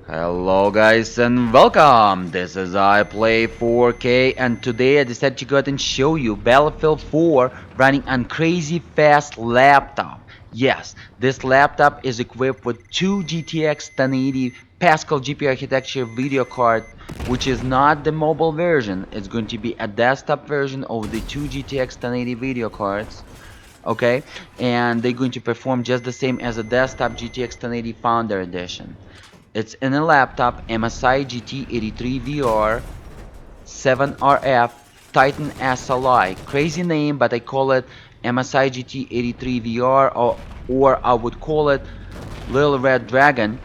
Hello guys and welcome. This is I Play 4K and today I decided to go ahead and show you Battlefield 4 running on crazy fast laptop. Yes, this laptop is equipped with two GTX 1080 Pascal GPU architecture video card, which is not the mobile version. It's going to be a desktop version of the two GTX 1080 video cards. Okay, and they're going to perform just the same as a desktop GTX 1080 Founder Edition. It's in a laptop MSI GT83VR 7RF Titan SLI. Crazy name, but I call it MSI GT83VR, or I would call it Little Red Dragon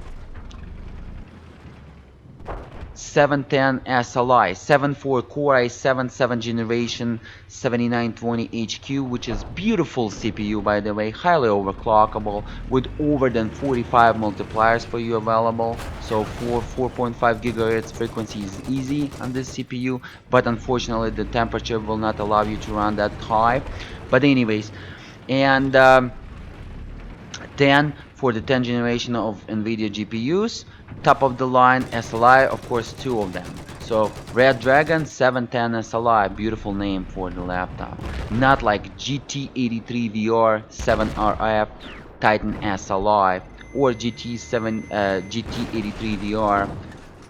710 SLI, 7-4 Core i7 7th generation 7920 HQ, which is beautiful CPU by the way, highly overclockable with over than 45 multipliers for you available. So for 4.5 GHz frequency is easy on this CPU, but unfortunately the temperature will not allow you to run that high. But anyways, and 10 for the 10th generation of NVIDIA GPUs. Top of the line SLI, of course, two of them. So Red Dragon 710 SLI, beautiful name for the laptop. Not like GT83VR 7RF Titan SLI or GT83VR,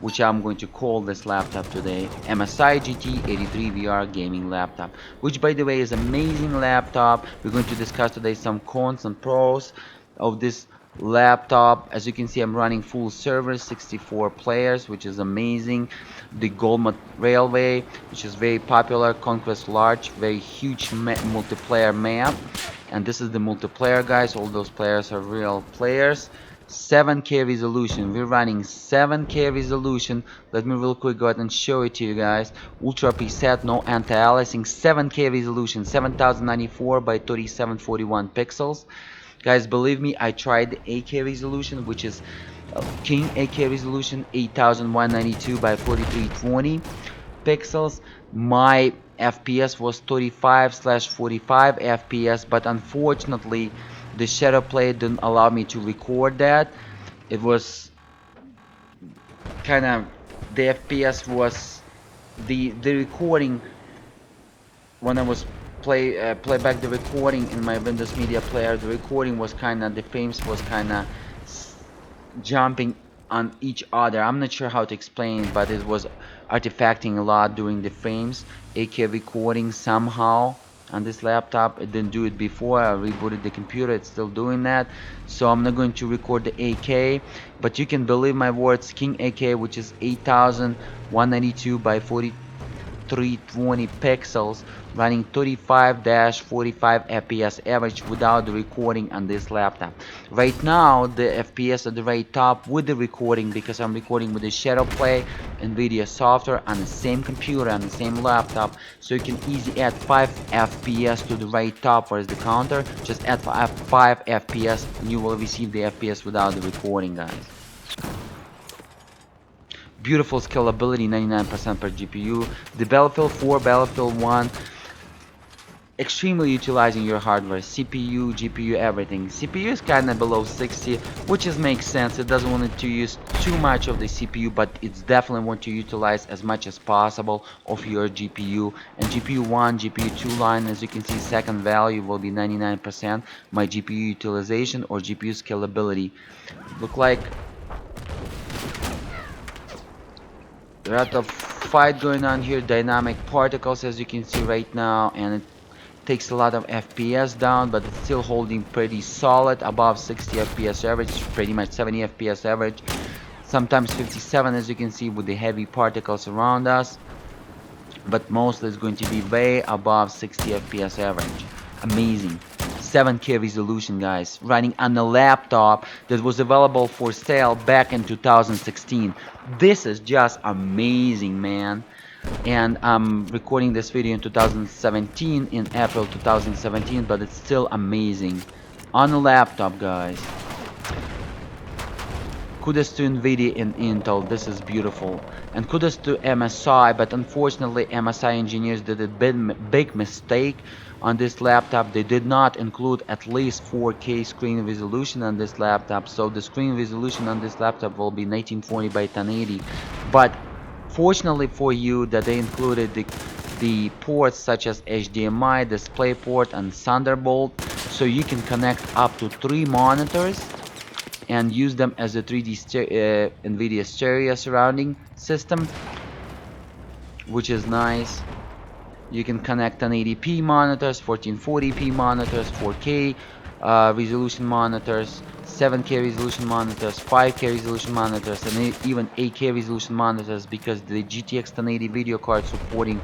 which I'm going to call this laptop today MSI GT83VR gaming laptop, which by the way is amazing laptop. We're going to discuss today some cons and pros of this laptop. As you can see, I'm running full server, 64 players, which is amazing. The Gold Railway, which is very popular, Conquest Large, very huge multiplayer map. And this is the multiplayer, guys. All those players are real players. 7K resolution. We're running 7K resolution. Let me real quick go ahead and show it to you guys. Ultra preset, no anti-aliasing. 7K resolution, 7094 by 3741 pixels. Guys, believe me, I tried the 8K resolution, which is King 8K resolution, 8192 by 4320 pixels. My FPS was 35/45 FPS, but unfortunately the shadow play didn't allow me to record that. It was kind of, the FPS was the recording when I was play back the recording in my Windows Media Player. The recording was kind of, the frames was kind of jumping on each other. I'm not sure how to explain it, but it was artifacting a lot during the frames. 8K recording somehow on this laptop. It didn't do it before. I rebooted the computer, it's still doing that. So I'm not going to record the 8K, but you can believe my words, King 8K, which is 8192 by 4320 pixels, running 35/45 FPS average without the recording on this laptop. Right now the FPS at the very top with the recording, because I'm recording with the shadow play NVIDIA software on the same computer, on the same laptop, so you can easily add 5 FPS to the right top. Where's the counter? Just add 5 FPS and you will receive the FPS without the recording, guys. Beautiful scalability, 99% per GPU. The Battlefield 4, Battlefield 1, extremely utilizing your hardware, CPU, GPU, everything. CPU is kind of below 60, which is makes sense. It doesn't want to use too much of the CPU, but it's definitely want to utilize as much as possible of your GPU. And GPU 1, GPU 2 line, as you can see, second value will be 99%. My GPU utilization or GPU scalability. Look like there are a lot of fight going on here, dynamic particles as you can see right now, and it takes a lot of FPS down, but it's still holding pretty solid above 60 FPS average, pretty much 70 FPS average, sometimes 57 as you can see with the heavy particles around us, but mostly it's going to be way above 60 FPS average. Amazing. 7K resolution, guys, running on a laptop that was available for sale back in 2016. This is just amazing, man. And I'm recording this video in 2017, in April 2017, but it's still amazing on a laptop, guys. Kudos to Nvidia and Intel, this is beautiful. And kudos to MSI, but unfortunately MSI engineers did a big mistake on this laptop. They did not include at least 4K screen resolution on this laptop, so the screen resolution on this laptop will be 1940 by 1080. But fortunately for you that they included the ports such as HDMI, DisplayPort and Thunderbolt, so you can connect up to 3 monitors and use them as a 3D NVIDIA stereo surrounding system, which is nice. You can connect 1080p monitors, 1440p monitors, 4K resolution monitors, 7K resolution monitors, 5K resolution monitors, and even 8K resolution monitors, because the GTX 1080 video card supporting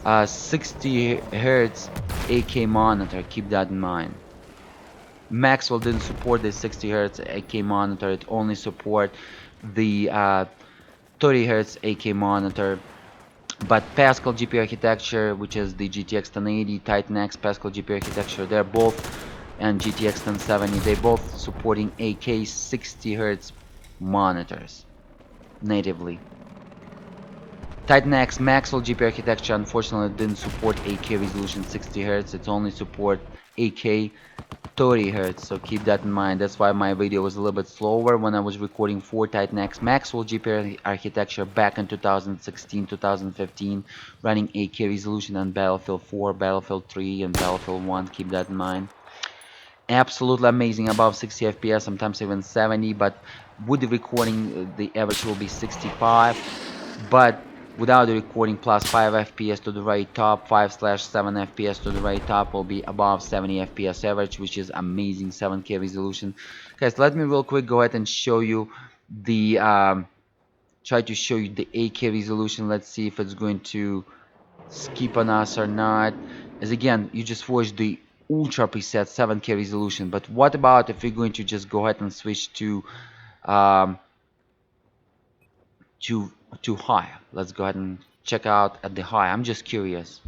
60 Hz 8K monitor. Keep that in mind. Maxwell didn't support the 60 Hz 8K monitor. It only support the 30 Hz 8K monitor. But Pascal GPU architecture, which is the GTX 1080, Titan X Pascal GPU architecture, they're both, and GTX 1070, they both supporting 8K 60 Hz monitors natively. Titan X Maxwell GPU architecture unfortunately didn't support 8K resolution 60 Hz. It only support 8K 30 Hz, so keep that in mind. That's why my video was a little bit slower when I was recording for Titan X Maxwell GPU architecture back in 2016, 2015, running 8K resolution on Battlefield 4, Battlefield 3, and Battlefield 1. Keep that in mind. Absolutely amazing, above 60 FPS, sometimes even 70, but with the recording, the average will be 65. But without the recording, plus 5 FPS to the right top, 5/7 FPS to the right top will be above 70 FPS average, which is amazing. 7K resolution. Guys, let me real quick go ahead and show you the try to show you the 8K resolution. Let's see if it's going to skip on us or not. As again, you just watch the ultra preset 7K resolution, but what about if we're going to just go ahead and switch um, to high? Let's go ahead and check out at the high. I'm just curious.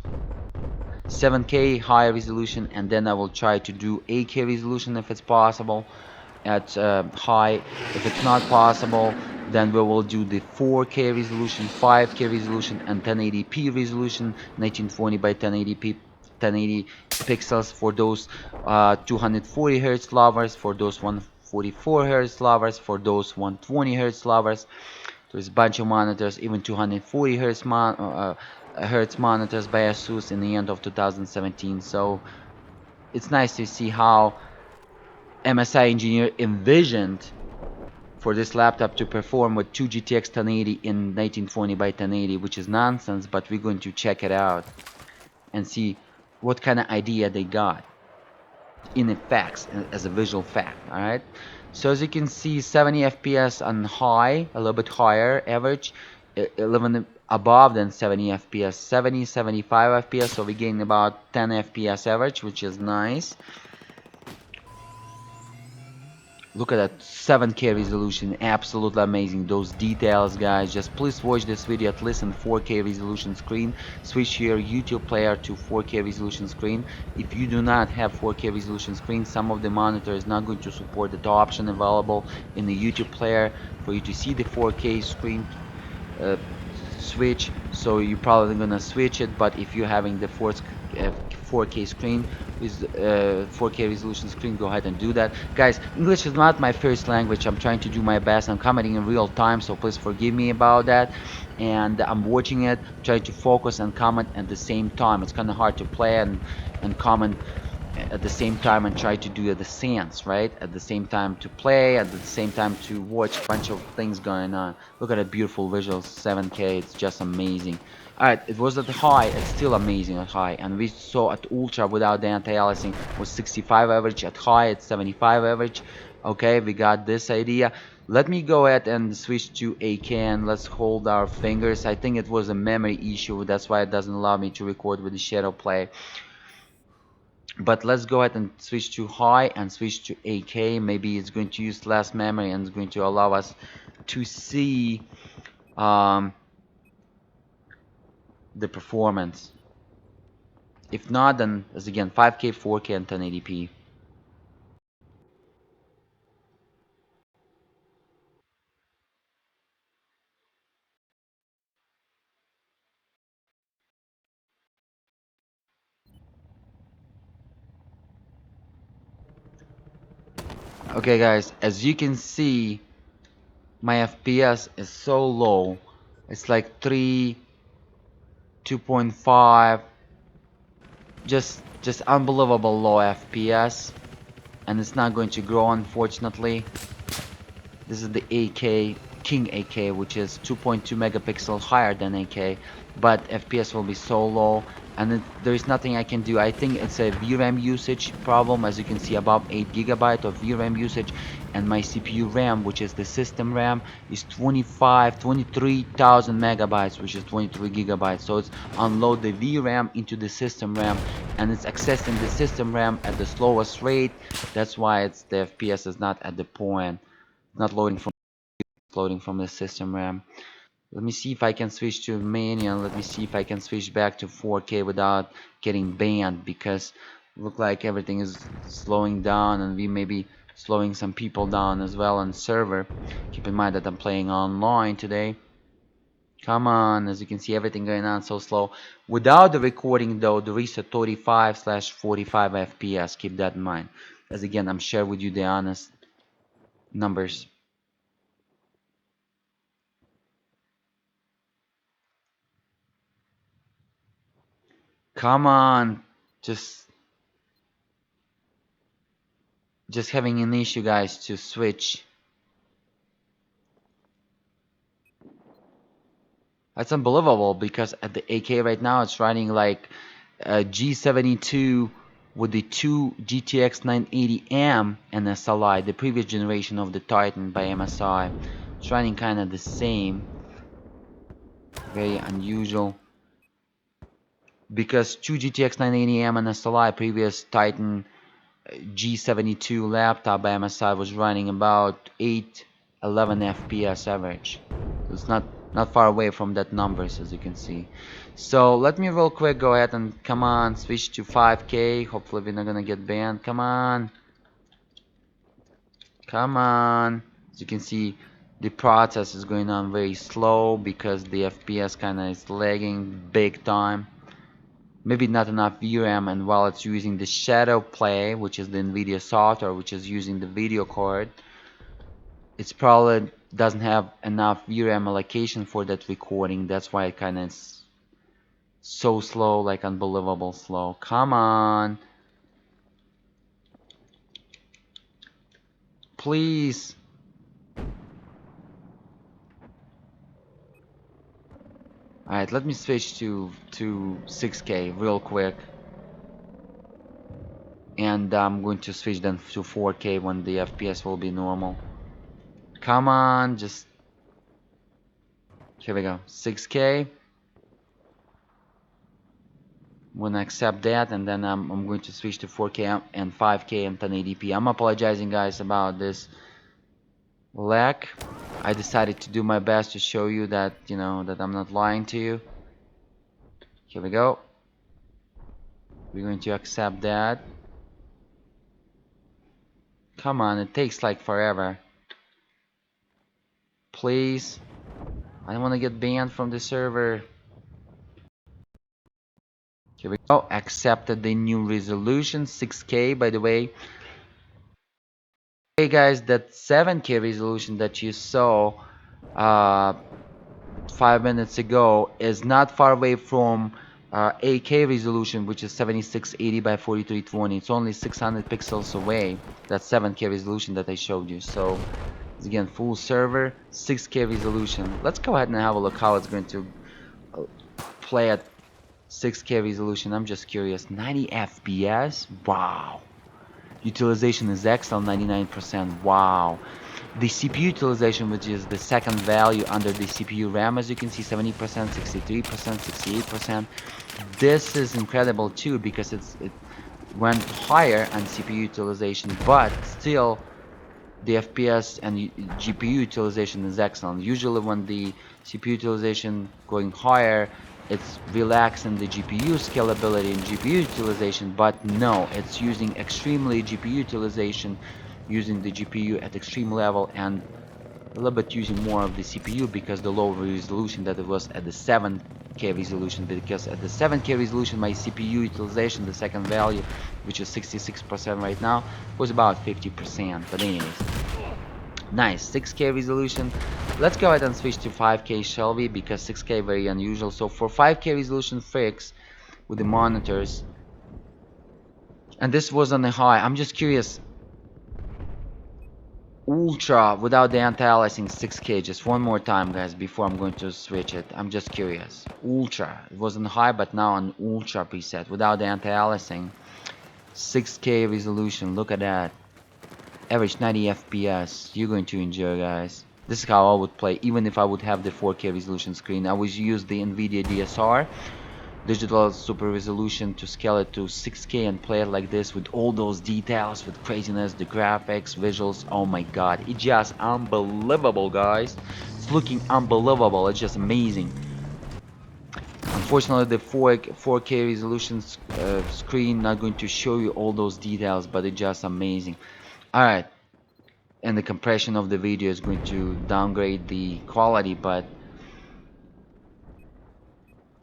7K high resolution, and then I will try to do 8K resolution if it's possible at high. If it's not possible, then we will do the 4K resolution, 5K resolution, and 1080p resolution, 1920 by 1080p, 1080 pixels for those 240 Hz lovers, for those 144 Hz lovers, for those 120 Hz lovers. There's a bunch of monitors, even 240 Hertz monitors by ASUS in the end of 2017. So it's nice to see how MSI engineer envisioned for this laptop to perform with 2 GTX 1080 in 1920 by 1080, which is nonsense, but we're going to check it out and see what kind of idea they got in effects as a visual fact. All right, so as you can see, 70 FPS on high, a little bit higher average, 11 above than 70 FPS, 70 75 FPS, so we gain about 10 FPS average, which is nice. Look at that 7K resolution, absolutely amazing. Those details, guys. Just please watch this video at least in 4K resolution screen. Switch your YouTube player to 4K resolution screen. If you do not have 4K resolution screen, some of the monitor is not going to support the option available in the YouTube player for you to see the 4K screen uh, switch, so you're probably gonna switch it. But if you're having the 4K screen with 4K resolution screen, go ahead and do that. Guys, English is not my first language. I'm trying to do my best. I'm commenting in real time, so please forgive me about that. And I'm watching it, trying to focus and comment at the same time. It's kind of hard to play and comment at the same time and try to do the sense, right? At the same time to play, at the same time to watch a bunch of things going on. Look at the beautiful visuals, 7K, it's just amazing. Alright, it was at high, it's still amazing at high, and we saw at ultra without the anti-aliasing was 65 average, at high it's 75 average. Okay, we got this idea. Let me go ahead and switch to 8K and let's hold our fingers. I think it was a memory issue, that's why it doesn't allow me to record with the shadow play. But let's go ahead and switch to high and switch to 8K. Maybe it's going to use less memory and it's going to allow us to see the performance. If not, then as again 5K, 4K, and 1080p. Okay guys, as you can see, my FPS is so low. It's like 3, 2.5, just unbelievable low FPS, and it's not going to grow, unfortunately. This is the AK King AK, which is 2.2 megapixel higher than AK, but FPS will be so low, and there is nothing I can do. I think it's a VRAM usage problem. As you can see, above 8 gigabyte of VRAM usage, and my CPU RAM, which is the system RAM, is 23,000 megabytes, which is 23 gigabytes. So it's unload the VRAM into the system RAM, and it's accessing the system RAM at the slowest rate. That's why the FPS is not at the point. Not loading from the system RAM. Let me see if I can switch to manual. Let me see if I can switch back to 4K without getting banned, because look like everything is slowing down, and we may be slowing some people down as well on server. Keep in mind that I'm playing online today. Come on, as you can see, everything going on so slow. Without the recording though, there is a 35/45 FPS. Keep that in mind, as again I'm sharing with you the honest numbers. Come on, just having an issue, guys, to switch. That's unbelievable, because at the AK right now it's running like G72 with the two GTX 980M and SLI, the previous generation of the Titan by MSI. It's running kind of the same. Very unusual, because two GTX 980M and SLI, previous Titan G72 laptop by MSI, was running about 11 FPS average. So it's not far away from that numbers, as you can see. So let me real quick go ahead and come on, switch to 5K. Hopefully we're not gonna get banned. Come on, come on. As you can see, the process is going on very slow because the FPS kind of is lagging big time. Maybe not enough VRAM, and while it's using the shadow play, which is the NVIDIA software, which is using the video card, it's probably doesn't have enough VRAM allocation for that recording. That's why it kind of is so slow, like unbelievable slow. Come on, please. Alright, let me switch to 6K real quick, and I'm going to switch then to 4K when the FPS will be normal. Come on, just here we go. 6K. I'm gonna accept that, and then I'm going to switch to 4K and 5K and 1080p. I'm apologizing, guys, about this lag. I decided to do my best to show you that, that I'm not lying to you. Here we go. We're going to accept that. Come on, it takes like forever. Please. I don't want to get banned from the server. Here we go. Accepted the new resolution, 6K, by the way. Hey guys, that 7K resolution that you saw 5 minutes ago is not far away from 8K resolution, which is 7680 by 4320. It's only 600 pixels away. That's 7K resolution that I showed you. So again, full server, 6K resolution. Let's go ahead and have a look how it's going to play at 6K resolution. I'm just curious. 90 FPS? Wow. Utilization is excellent, 99%. Wow. The CPU utilization, which is the second value under the CPU RAM, as you can see, 70%, 63%, 68%. This is incredible too, because it went higher on CPU utilization, but still the FPS and GPU utilization is excellent. Usually when the CPU utilization going higher, it's relaxing the GPU scalability and GPU utilization, but no, it's using extremely GPU utilization, using the GPU at extreme level, and a little bit using more of the CPU because the lower resolution that it was at the 7K resolution, because at the 7K resolution my CPU utilization, the second value, which is 66% right now, was about 50%. But anyways, nice 6K resolution. Let's go ahead and switch to 5K, shall we, because 6K very unusual. So for 5K resolution fix with the monitors, and this was on the high, I'm just curious, Ultra without the anti-aliasing 6K, just one more time guys before I'm going to switch it. I'm just curious. Ultra, it wasn't high, but now on Ultra preset without the anti-aliasing 6K resolution. Look at that, average 90 FPS. You're going to enjoy, guys. This is how I would play even if I would have the 4K resolution screen. I would use the NVIDIA DSR digital super resolution to scale it to 6K and play it like this with all those details, with craziness, the graphics, visuals. Oh my god, it's just unbelievable, guys. It's looking unbelievable. It's just amazing. Unfortunately, the 4K resolution screen not going to show you all those details, but it's just amazing. Alright, and the compression of the video is going to downgrade the quality, but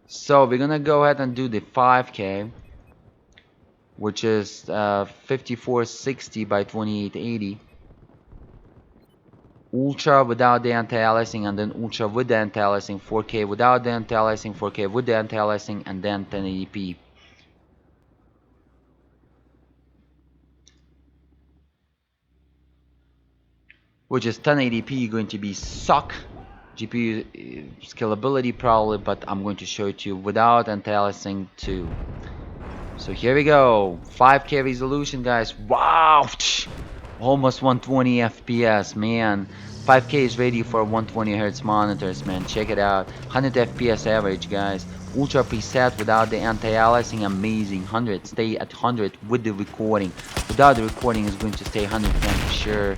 so we're gonna go ahead and do the 5K, which is 5460 by 2880. Ultra without the anti-aliasing, and then Ultra with the anti-aliasing, 4K without the anti-aliasing, 4K with the anti-aliasing, and then 1080p. Which is 1080p going to be suck. GPU scalability probably, but I'm going to show it to you without anti-aliasing too. So here we go, 5K resolution, guys. Wow, almost 120 FPS, man. 5K is ready for 120 Hz monitors, man. Check it out. 100 FPS average, guys. Ultra preset without the anti-aliasing, amazing. 100, stay at 100 with the recording. Without the recording, is going to stay 110 for sure.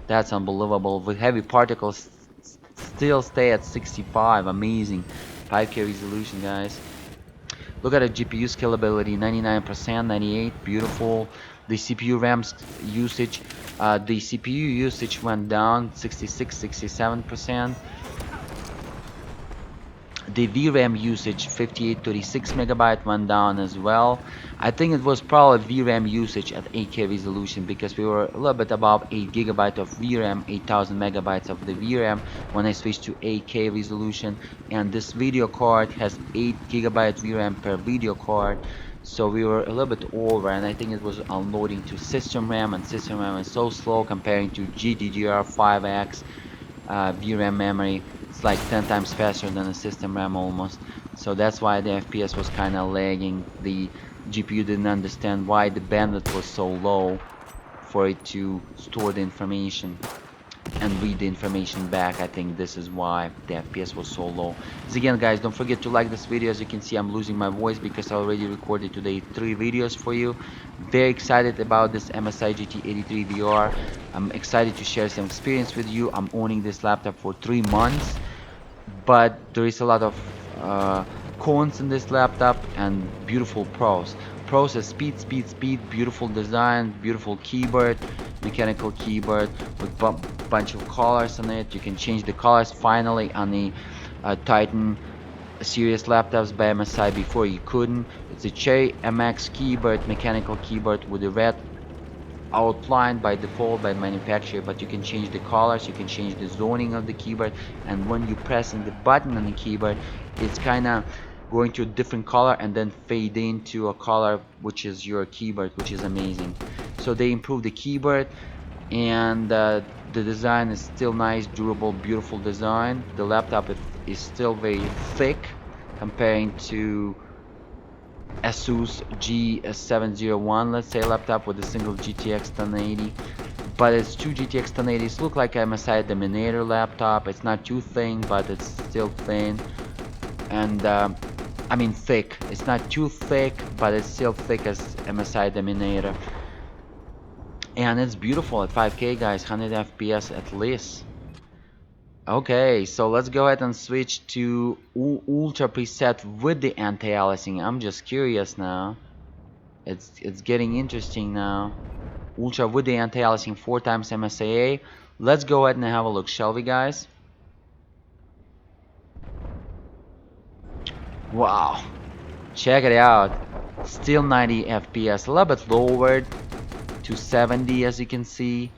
That's unbelievable. With heavy particles, still stay at 65, amazing. 5K resolution, guys. Look at the GPU scalability, 99%, 98, beautiful. The CPU RAM usage, the CPU usage went down 66, 67%. The VRAM usage 5836 megabyte went down as well. I think it was probably VRAM usage at 8K resolution because we were a little bit above 8 gigabyte of VRAM, 8000 megabytes of the VRAM when I switched to 8K resolution, and this video card has 8 gigabyte VRAM per video card. So we were a little bit over, and I think it was unloading to system RAM, and system RAM is so slow comparing to GDDR5X VRAM memory. It's like 10 times faster than a system RAM almost. So that's why the FPS was kind of lagging. The GPU didn't understand why the bandwidth was so low for it to store the information and read the information back. I think this is why the FPS was so low. So again, guys, don't forget to like this video. As you can see, I'm losing my voice because I already recorded today 3 videos for you. Very excited about this MSI GT83VR. I'm excited to share some experience with you. I'm owning this laptop for 3 months, but there is a lot of cons in this laptop and beautiful pros. Pros is speed, speed, speed, beautiful design, beautiful keyboard, mechanical keyboard with bunch of colors on it. You can change the colors finally on the Titan series laptops by MSI. Before you couldn't. It's a Cherry MX keyboard, mechanical keyboard with a red outlined by default by manufacturer, but you can change the colors, you can change the zoning of the keyboard, and when you pressing the button on the keyboard, it's kind of going to a different color and then fade into a color which is your keyboard, which is amazing. So they improved the keyboard, and the design is still nice, durable, beautiful design. The laptop is still very thick comparing to Asus G701, let's say, laptop with a single GTX 1080, but it's two GTX 1080s. Look like MSI Dominator laptop. It's not too thin, but it's still thin, and I mean thick. It's not too thick, but it's still thick as MSI Dominator, and it's beautiful at 5K, guys, 100 FPS at least. Okay, so let's go ahead and switch to Ultra preset with the anti-aliasing. I'm just curious now. It's getting interesting now. Ultra with the anti-aliasing 4 times MSAA. Let's go ahead and have a look, shall we, guys? Wow, check it out. Still 90 FPS, a little bit lowered to 70 as you can see.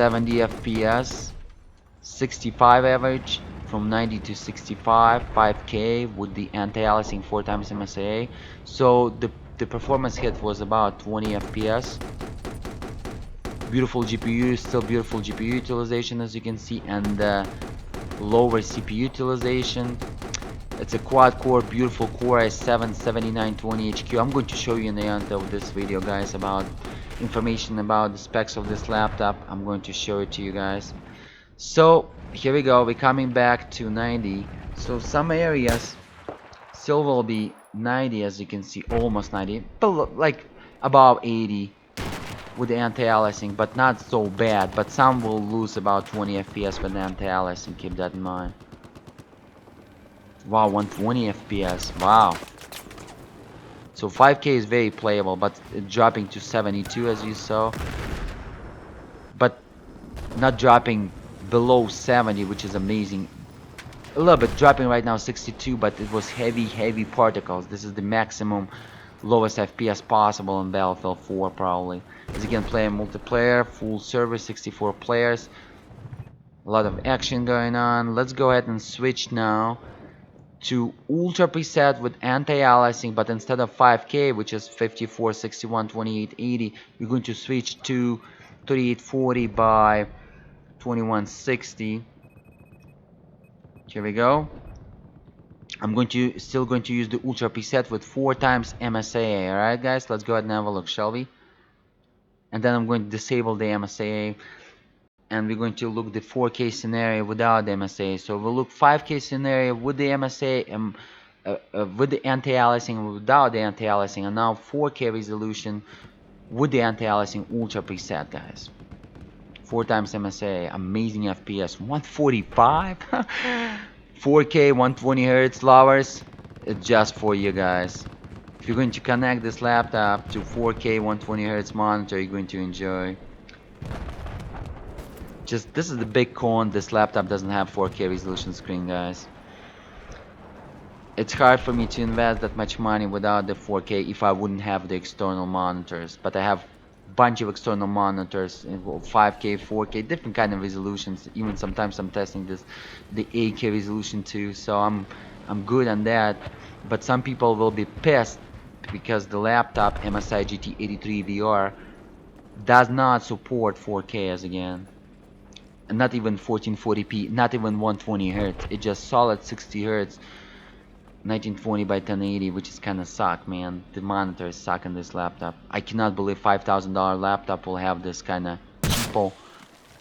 FPS, 65 average from 90 to 65, 5K with the anti-aliasing 4 times MSA. So the performance hit was about 20 FPS. Beautiful GPU, still beautiful GPU utilization as you can see, and lower CPU utilization. It's a quad core, beautiful Core i7 7920HQ. I'm going to show you in the end of this video, guys, about information about the specs of this laptop. I'm going to show it to you guys. So here we go, we're coming back to 90. So some areas still will be 90, as you can see, almost 90, but like above 80 with the anti-aliasing, but not so bad. But some will lose about 20 FPS with the anti-aliasing, keep that in mind. Wow, 120 FPS, wow. So 5K is very playable, but dropping to 72 as you saw, but not dropping below 70, which is amazing. A little bit dropping right now 62, but it was heavy particles. This is the maximum lowest FPS possible in Battlefield 4 probably. As you can play multiplayer, full server, 64 players, a lot of action going on. Let's go ahead and switch now to ultra preset with anti-aliasing, but instead of 5K, which is 54, 61, 28, 80, we're going to switch to 3840 by 2160. Here we go. I'm still going to use the ultra preset with 4 times MSA. Alright guys, let's go ahead and have a look, shall we? And then I'm going to disable the MSA, and we're going to look the 4K scenario without the MSA. So we'll look 5K scenario with the MSA and with the anti-aliasing and without the anti-aliasing, and now 4K resolution with the anti-aliasing ultra preset, guys. 4 times MSA, amazing FPS, 145, 4K, 120 Hz lowers. It's just for you guys. If you're going to connect this laptop to 4K 120 Hz monitor, you're going to enjoy. Just this is the big con, this laptop doesn't have 4K resolution screen, guys. It's hard for me to invest that much money without the 4K if I wouldn't have the external monitors, but I have a bunch of external monitors, 5K, 4K, different kind of resolutions. Even sometimes I'm testing the 8K resolution too, so I'm good on that. But some people will be pissed because the laptop MSI GT83VR does not support 4K as again. And not even 1440p, not even 120 Hz. It's just solid 60 Hz, 1920 by 1080, which is kind of suck, man. The monitors suck in this laptop. I cannot believe $5,000 laptop will have this kind of cheapo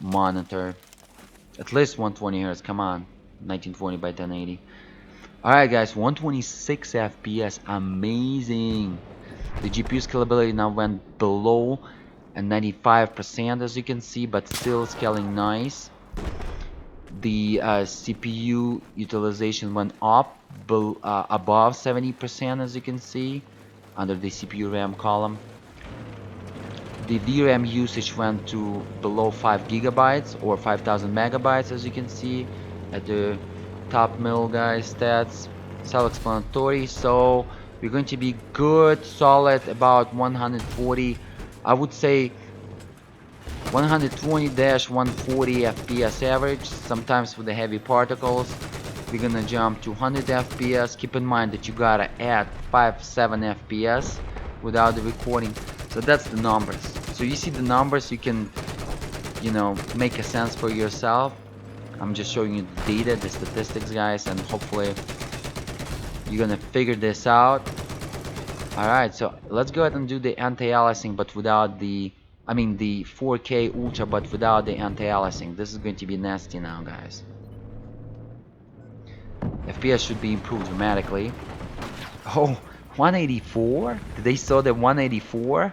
monitor. At least 120 Hz, come on, 1920 by 1080. Alright guys, 126 FPS, amazing. The GPU scalability now went below and 95% as you can see, but still scaling nice. The CPU utilization went up above 70% as you can see under the CPU RAM column. The VRAM usage went to below 5 gigabytes or 5000 megabytes as you can see at the top middle, guys. Stats self-explanatory. So we're going to be good, solid, about 140, I would say 120-140 FPS average. Sometimes with the heavy particles we're gonna jump to 100 FPS. Keep in mind that you gotta add 5-7 FPS without the recording. So that's the numbers. So you see the numbers, you can, you know, make a sense for yourself. I'm just showing you the data, the statistics, guys, and hopefully you're gonna figure this out. Alright, so let's go ahead and do the anti-aliasing, but without the, I mean the 4K Ultra, but without the anti-aliasing. This is going to be nasty now, guys. FPS should be improved dramatically. Oh, 184? Did they saw the 184?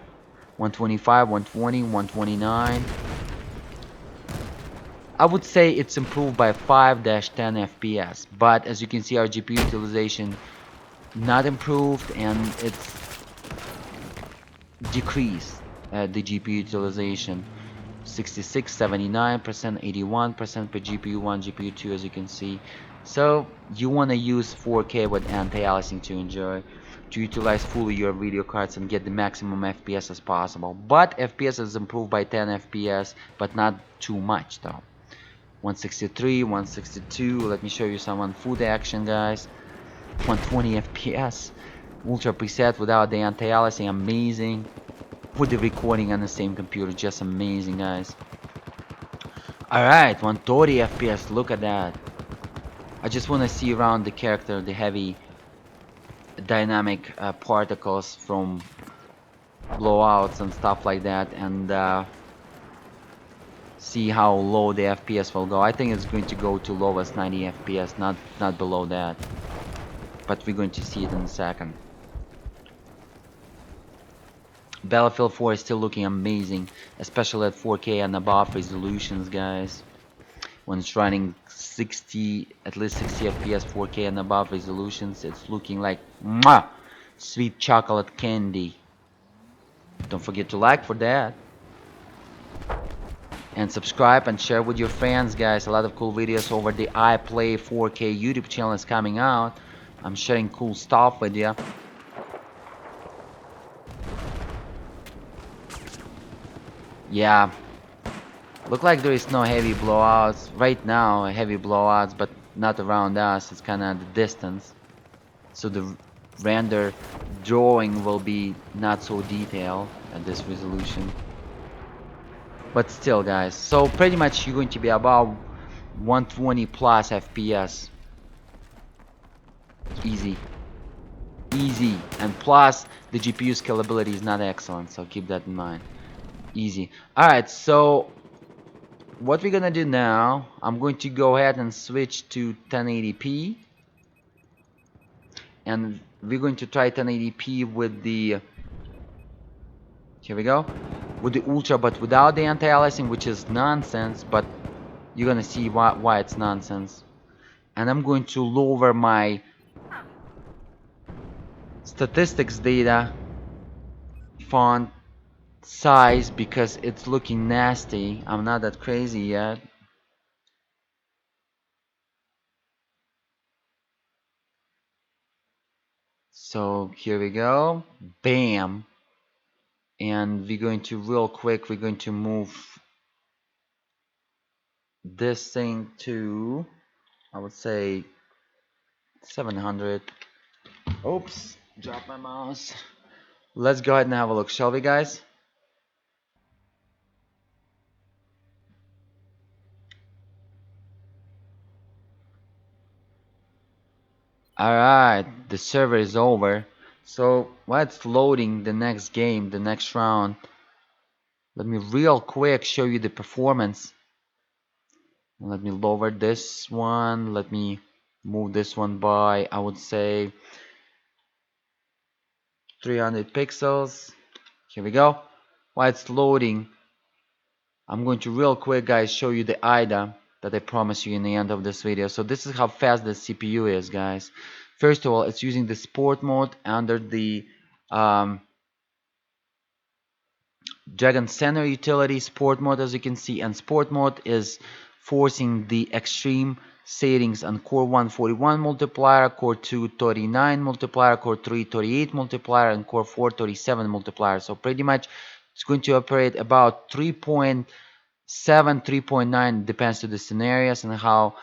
125, 120, 129. I would say it's improved by 5-10 FPS, but as you can see, our GPU utilization not improved, and it's decrease the GPU utilization. 66, 79%, 81% per GPU 1, GPU 2, as you can see. So you want to use 4K with anti-aliasing to enjoy, to utilize fully your video cards and get the maximum FPS as possible. But FPS is improved by 10 FPS, but not too much though. 163, 162. Let me show you some on food action, guys. 120 FPS. Ultra preset without the anti-aliasing, amazing. With the recording on the same computer, just amazing, guys. Alright, 130 FPS, look at that. I just want to see around the character the heavy dynamic particles from blowouts and stuff like that, and see how low the FPS will go. I think it's going to go to lowest 90 FPS, not below that. But we're going to see it in a second. Battlefield 4 is still looking amazing, especially at 4K and above resolutions, guys. When it's running 60, at least 60 FPS, 4K and above resolutions, it's looking like mwah, sweet chocolate candy. Don't forget to like for that. And subscribe and share with your friends, guys. A lot of cool videos over the iPlay 4K YouTube channel is coming out. I'm sharing cool stuff with you. Yeah, look like there is no heavy blowouts right now. Heavy blowouts, but not around us. It's kind of the distance, so the render drawing will be not so detailed at this resolution. But still, guys, so pretty much you're going to be about 120 plus FPS. Easy. Easy. And plus, the GPU scalability is not excellent, so keep that in mind. Easy. Alright, so what we're gonna do now, I'm going to go ahead and switch to 1080p. And we're going to try 1080p with the... Here we go. With the Ultra, but without the anti-aliasing, which is nonsense, but you're gonna see why it's nonsense. And I'm going to lower my statistics data font size because it's looking nasty. I'm not that crazy yet. So here we go. Bam. And we're going to real quick, we're going to move this thing to, I would say, 700. Oops, dropped my mouse. Let's go ahead and have a look, shall we, guys? Alright, the server is over. So while it's loading the next game, the next round, let me real quick show you the performance. Let me lower this one. Let me move this one by, I would say, 300 pixels. Here we go. While it's loading, I'm going to real quick, guys, show you the IDA that I promised you in the end of this video. So this is how fast the CPU is, guys. First of all, it's using the sport mode under the Dragon Center utility sport mode, as you can see, and sport mode is forcing the extreme settings on core 141 multiplier, core 2 39 multiplier, core 3 38 multiplier, and core 4 37 multiplier. So pretty much it's going to operate about 3.7, 3.9, depends to the scenarios and how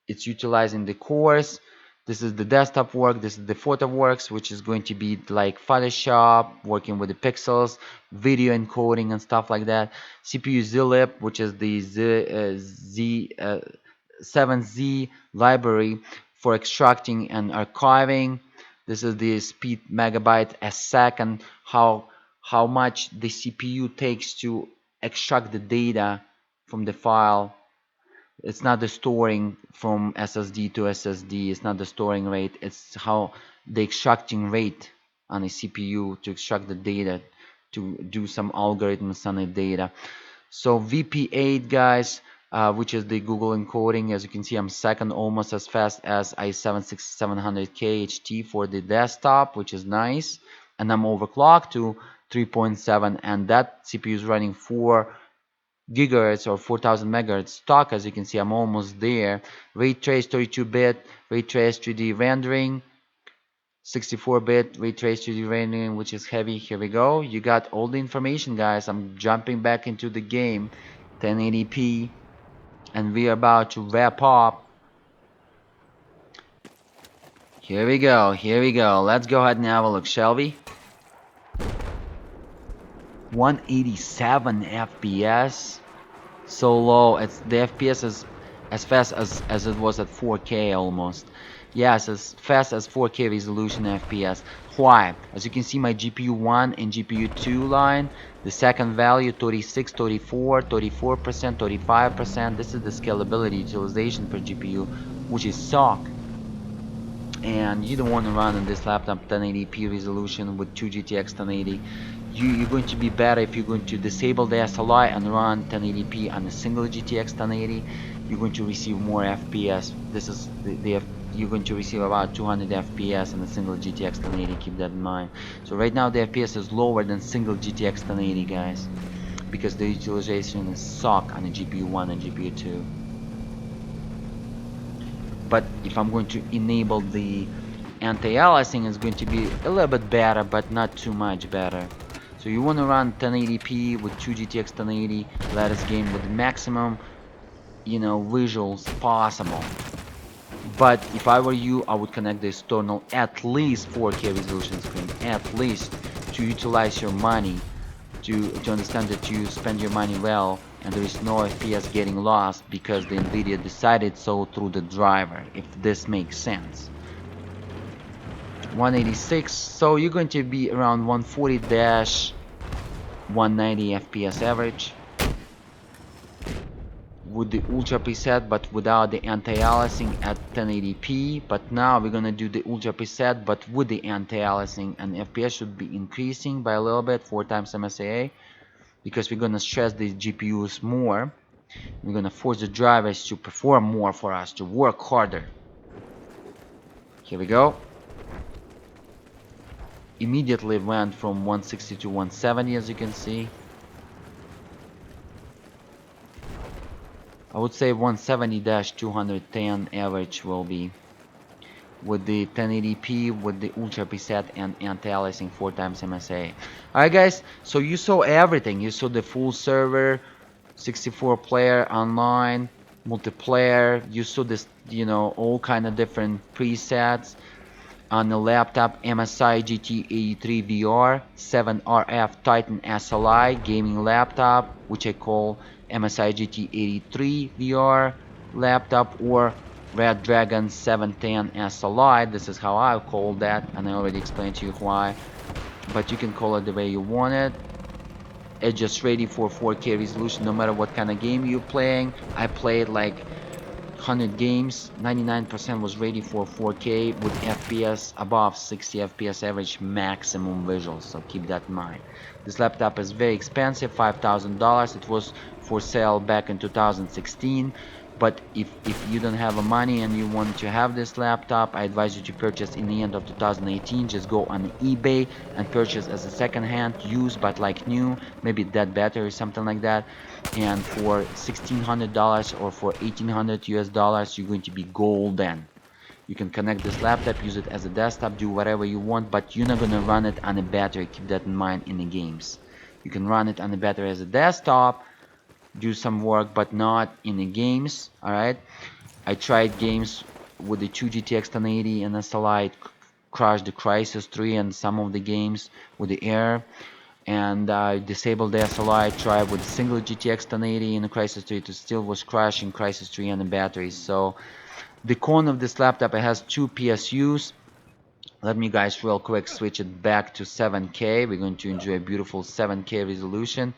it's utilizing the cores. This is the desktop work, this is the photo works, which is going to be like Photoshop, working with the pixels, video encoding and stuff like that. CPU zlib, which is the 7Z library for extracting and archiving. This is the speed megabyte a second, how much the CPU takes to extract the data from the file. It's not the storing from SSD to SSD, it's not the storing rate, it's how the extracting rate on a CPU to extract the data, to do some algorithms on the data. So VP8, guys, which is the Google encoding, as you can see, I'm second, almost as fast as i7-6700K HT for the desktop, which is nice. And I'm overclocked to 3.7, and that CPU is running 4 gigahertz or 4000 megahertz stock. As you can see, I'm almost there. Ray trace 32-bit, ray trace 3D rendering, 64-bit ray trace 3D rendering, which is heavy. Here we go. You got all the information, guys. I'm jumping back into the game, 1080p, and we are about to wrap up. Here we go. Here we go. Let's go ahead and have a look, shall we? 187 FPS. So low. It's the FPS is as fast as it was at 4K almost. Yes, as fast as 4K resolution FPS. Why? As you can see, my GPU 1 and GPU 2 line, the second value 36, 34, 34%, 35%. This is the scalability utilization per GPU, which is suck. And you don't want to run on this laptop 1080p resolution with 2 GTX 1080. You're going to be better if you're going to disable the SLI and run 1080p on a single GTX 1080. You're going to receive more FPS. This is you're going to receive about 200 FPS on a single GTX 1080. Keep that in mind. So right now the FPS is lower than single GTX 1080, guys, because the utilization is suck on the GPU 1 and GPU 2. But if I'm going to enable the anti-aliasing, it's going to be a little bit better, but not too much better. So you want to run 1080p with 2 GTX 1080 lattice game with the maximum, visuals possible. But if I were you, I would connect the external at least 4K resolution screen, at least, to utilize your money, to understand that you spend your money well, and there is no FPS getting lost because the NVIDIA decided so through the driver, if this makes sense. 186, so you're going to be around 140-190 FPS average with the ultra preset, but without the anti-aliasing at 1080p. But now we're gonna do the ultra preset but with the anti-aliasing, and FPS should be increasing by a little bit, 4 times MSIA, because we're gonna stress the GPUs more. We're gonna force the drivers to perform more for us, to work harder. Here we go. Immediately went from 160 to 170, as you can see. I would say 170-210 average will be with the 1080p, with the ultra preset and anti-aliasing 4 times MSA. Alright guys, so you saw everything. You saw the full server, 64 player online, multiplayer. You saw this, all kind of different presets on the laptop. MSI GT83VR 7RF Titan SLI gaming laptop, which I call MSI GT83VR laptop, or Red Dragon 710 SLI. This is how I call that, and I already explained to you why, but you can call it the way you want it. It's just ready for 4K resolution no matter what kind of game you're playing. I played like 100 games, 99% was ready for 4K with FPS above 60 FPS average maximum visuals, so keep that in mind. This laptop is very expensive, $5,000. It was for sale back in 2016, but if you don't have the money and you want to have this laptop, I advise you to purchase in the end of 2018. Just go on eBay and purchase as a second-hand, used but like new, maybe that better or something like that. And for $1,600 or for $1,800 US, you're going to be golden. You can connect this laptop, use it as a desktop, do whatever you want, but you're not gonna run it on a battery. Keep that in mind in the games. You can run it on a battery as a desktop, do some work, but not in the games. Alright, I tried games with the 2 GTX 1080 and SLI. It crashed the Crysis 3 and some of the games with the air, and I disabled the SLI. Tried with single GTX 1080 in the Crysis 3, it still was crashing Crysis 3 and the batteries. So the con of this laptop, it has 2 PSUs. Let me guys real quick switch it back to 7K. We're going to enjoy a beautiful 7K resolution,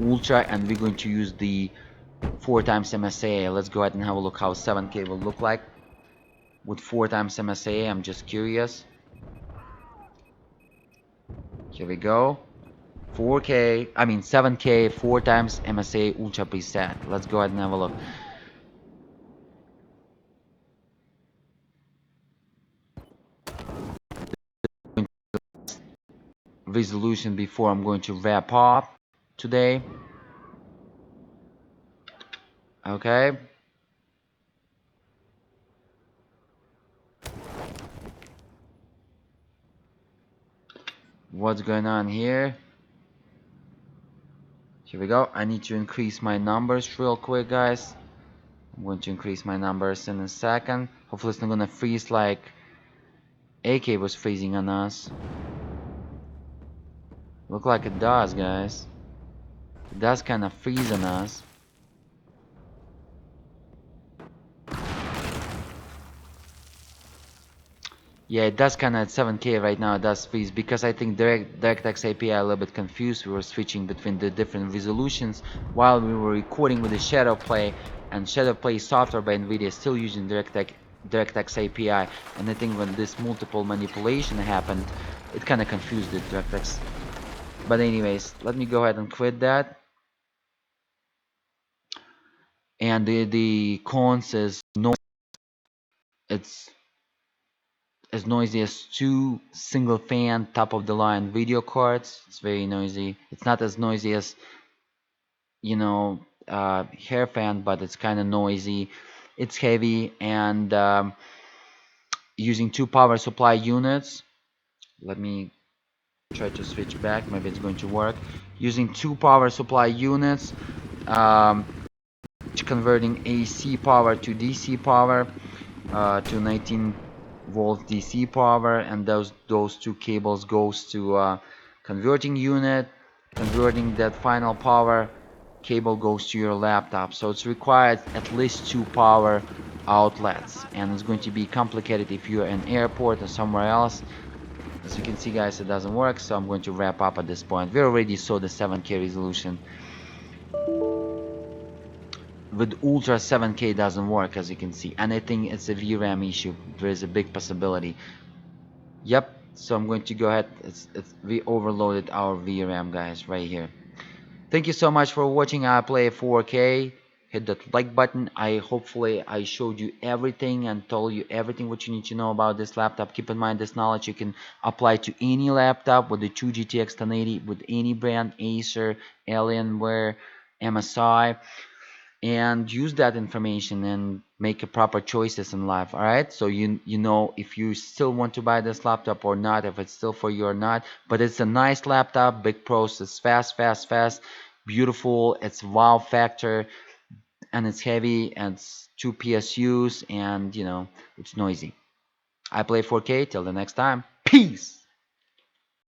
ultra, and we're going to use the 4 times MSA. Let's go ahead and have a look how 7K will look like with 4 times MSA. I'm just curious. Here we go. 7K, 4 times MSA ultra preset. Let's go ahead and have a look. resolution before I'm going to wrap up today. Okay. What's going on here? Here we go. I need to increase my numbers real quick, guys. I'm going to increase my numbers in a second. Hopefully it's not gonna freeze like AK was freezing on us. Look like it does, guys. It does kind of freeze on us. Yeah, it does kind of at 7K right now. It does freeze because I think DirectX API a little bit confused. We were switching between the different resolutions while we were recording with the Shadowplay, and Shadowplay software by NVIDIA is still using DirectX API. And I think when this multiple manipulation happened, it kind of confused the DirectX. But anyways, let me go ahead and quit that. And the cons is no, it's as noisy as two single fan top of the line video cards. It's very noisy. It's not as noisy as, you know, hair fan, but it's kind of noisy. It's heavy, and using two power supply units. Let me try to switch back. Maybe it's going to work. Using two power supply units, um, converting AC power to DC power, to 19 volt DC power, and those two cables goes to converting unit. Converting that final power cable goes to your laptop, so it's required at least two power outlets, and it's going to be complicated if you're in airport or somewhere else. As you can see, guys, it doesn't work, so I'm going to wrap up at this point. We already saw the 7K resolution. With Ultra 7K doesn't work, as you can see, and I think it's a VRAM issue. There is a big possibility. Yep, so I'm going to go ahead. We overloaded our VRAM, guys, right here. Thank you so much for watching. I play 4K. Hit that like button. Hopefully I showed you everything and told you everything what you need to know about this laptop. Keep in mind, this knowledge you can apply to any laptop with the 2 GTX 1080, with any brand, Acer, Alienware, MSI, and use that information and make a proper choices in life. All right, so you know if you still want to buy this laptop or not, if it's still for you or not. But it's a nice laptop, big process, fast, beautiful. It's wow factor, and it's heavy, and it's two PSUs, and you know it's noisy. I play 4K. Till the next time, peace.